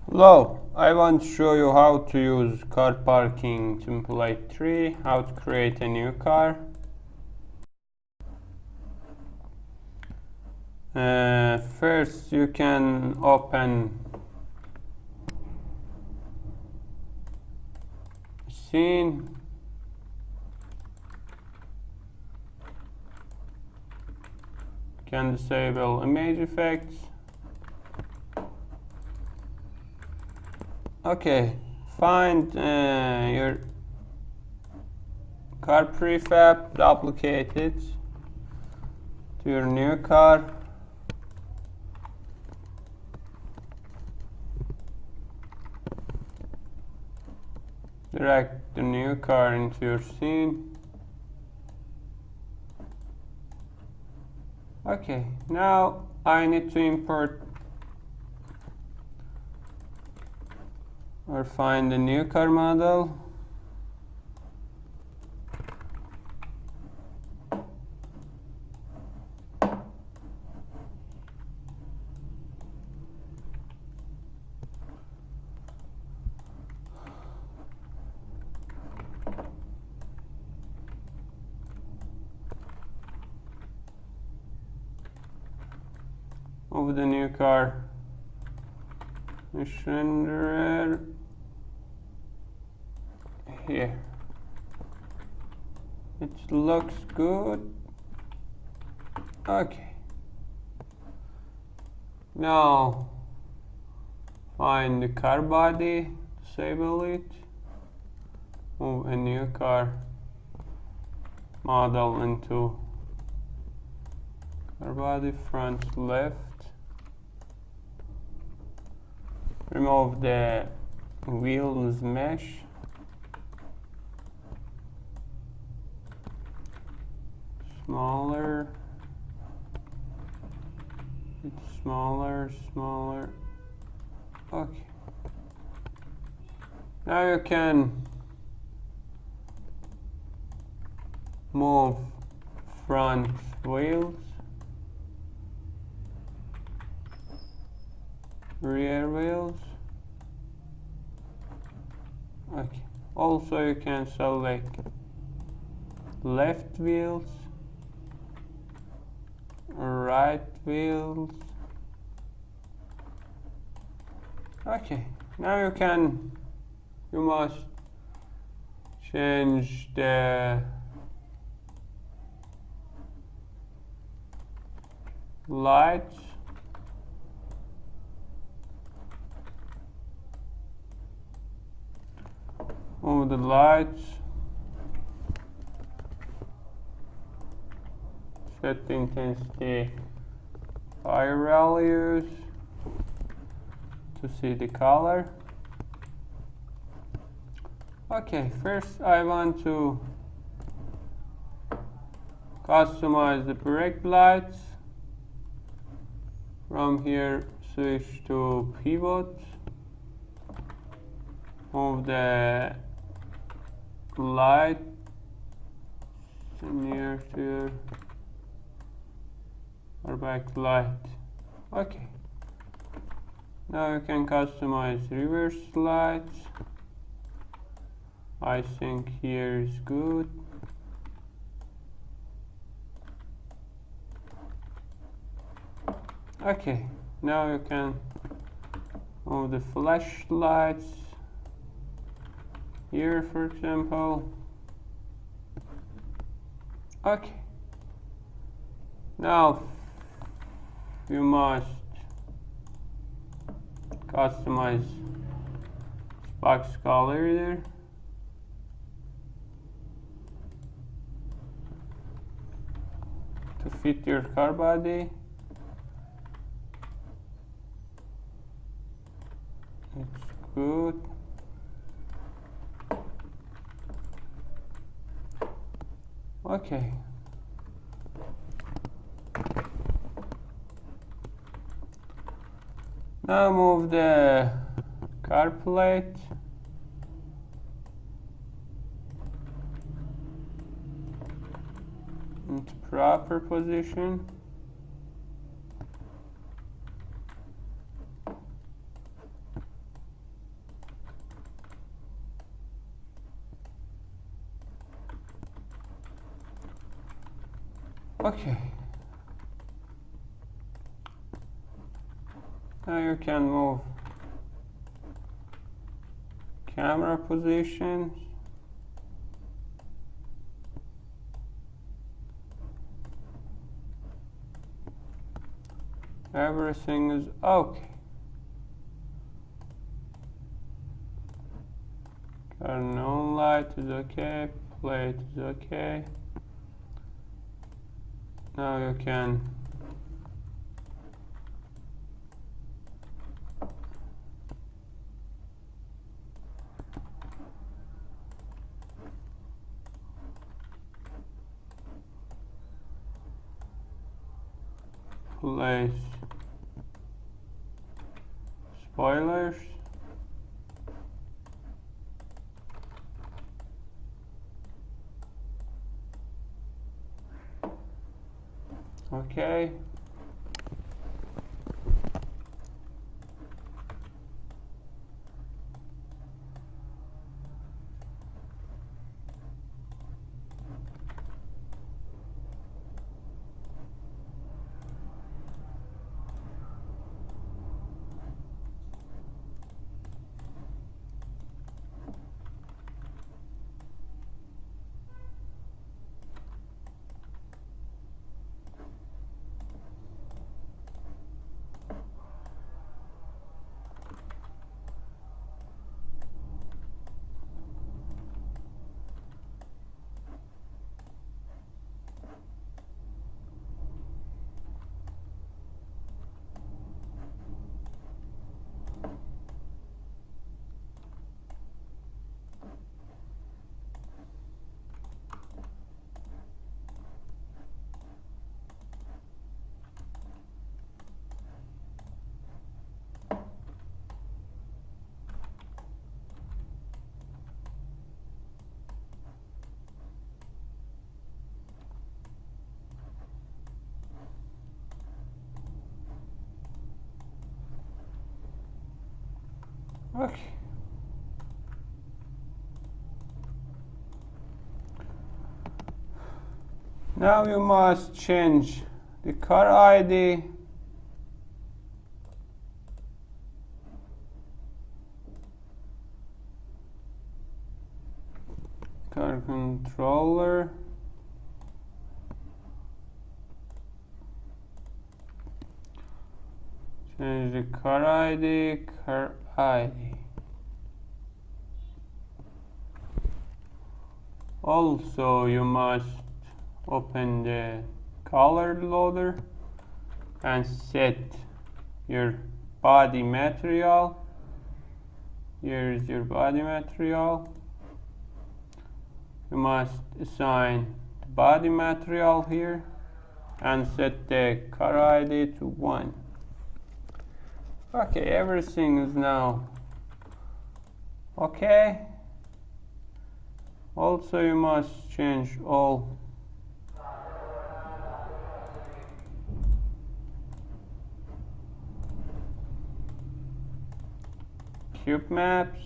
Hello, I want to show you how to use car parking template 3, how to create a new car. First you can open scene. You can disable image effects. Okay, find your car prefab, duplicate it to your new car. Drag the new car into your scene. Okay, now I need to import or find the new car model. Of the new car renderer here. It looks good. Okay. Now find the car body, disable it, move a new car model into car body, front left. Remove the wheels mesh. Smaller. It's smaller. Okay. Now you can move front wheels, rear wheels. Okay. Also you can select left wheels, right wheels. Okay. Now you must change the lights. Move the lights. Set the intensity higher values to see the color. Okay, first I want to customize the brake lights. From here, switch to pivot. Move the light near to or backlight. Okay. Now you can customize reverse lights. I think here is good. Okay. Now you can move the flashlights here, for example. Okay. Now you must customize box color there. To fit your car body. It's good. Okay. Now move the car plate into proper position. Okay. Now you can move camera positions. Everything is okay. Turn on light is okay. Plate is okay. Now you can place spoilers. Okay. Okay. Now you must change the car ID. Car controller. Change the car ID, car ID. Also, you must open the color loader and set your body material. Here is your body material. You must assign the body material here and set the car ID to 1. Okay, everything is now okay. Also, you must change all cube maps,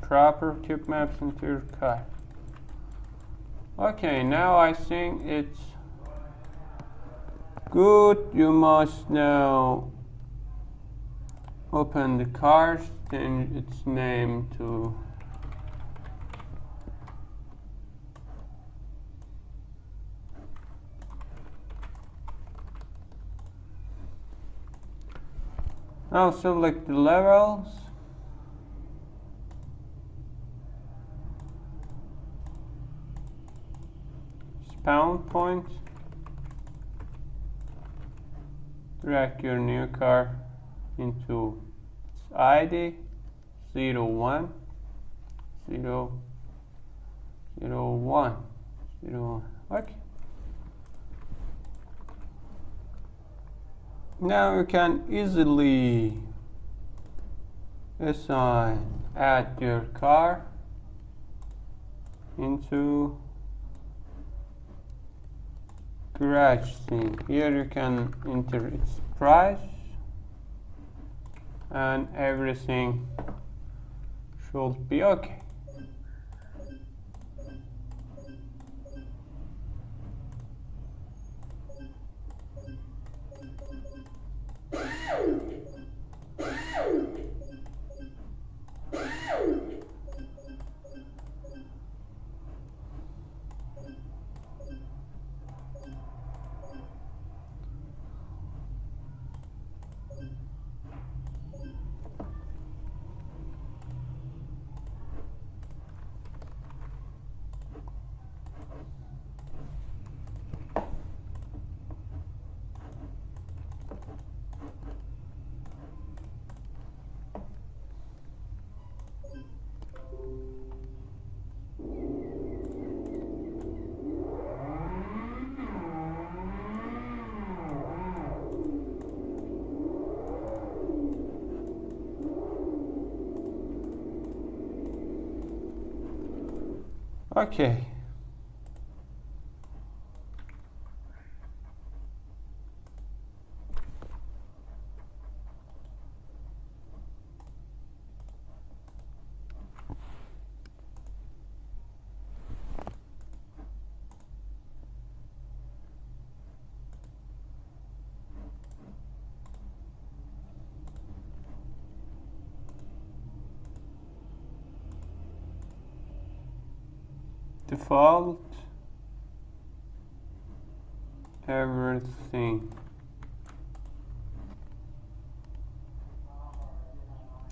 proper cube maps into your car. Okay, now I think it's good. You must now open the car, change its name to now select the levels. Spawn point. Drag your new car into its ID 01 0 0 1 0 1. Okay. Now you can easily add your car into garage scene. Here you can enter its price and everything should be okay. Okay. Default everything.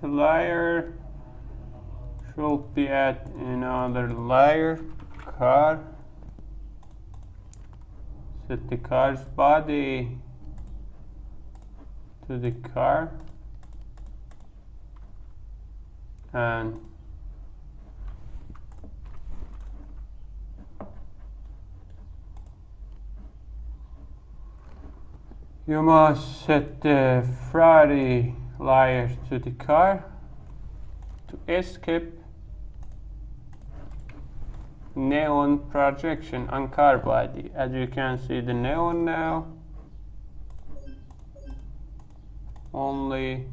The layer should be at another layer. Car. Set the car's body to the car and you must set the Ferrari layer to the car to escape neon projection on car body. As you can see, the neon now only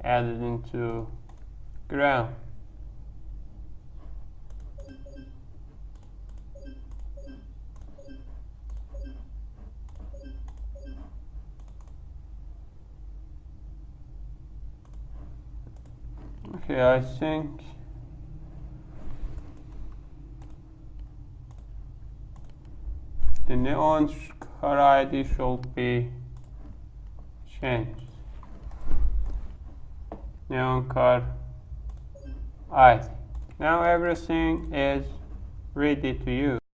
added into ground. Okay, I think the neon car ID should be changed. Neon car ID. Now everything is ready to use.